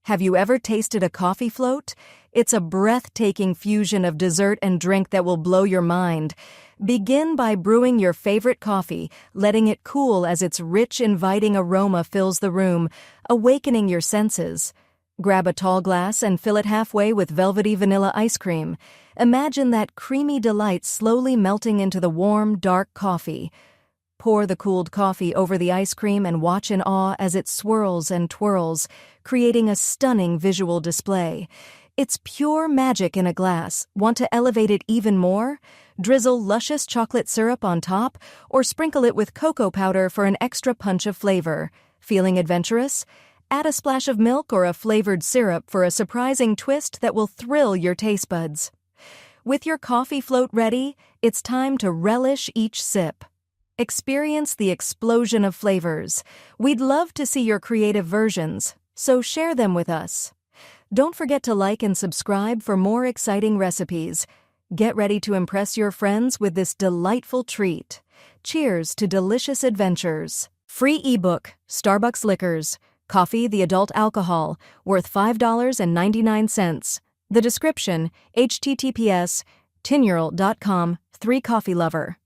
Have you ever tasted a coffee float? It's a breathtaking fusion of dessert and drink that will blow your mind. Begin by brewing your favorite coffee, letting it cool as its rich, inviting aroma fills the room, awakening your senses. Grab a tall glass and fill it halfway with velvety vanilla ice cream. Imagine that creamy delight slowly melting into the warm, dark coffee. Pour the cooled coffee over the ice cream and watch in awe as it swirls and twirls, creating a stunning visual display. It's pure magic in a glass. Want to elevate it even more? Drizzle luscious chocolate syrup on top, or sprinkle it with cocoa powder for an extra punch of flavor. Feeling adventurous? Add a splash of milk or a flavored syrup for a surprising twist that will thrill your taste buds. With your coffee float ready, it's time to relish each sip. Experience the explosion of flavors. We'd love to see your creative versions, so share them with us. Don't forget to like and subscribe for more exciting recipes. Get ready to impress your friends with this delightful treat. Cheers to delicious adventures. Free ebook, Starbucks Liquors, Coffee the Adult Alcohol, worth $5.99. The description, https://tinural.com, 3 Coffee Lover.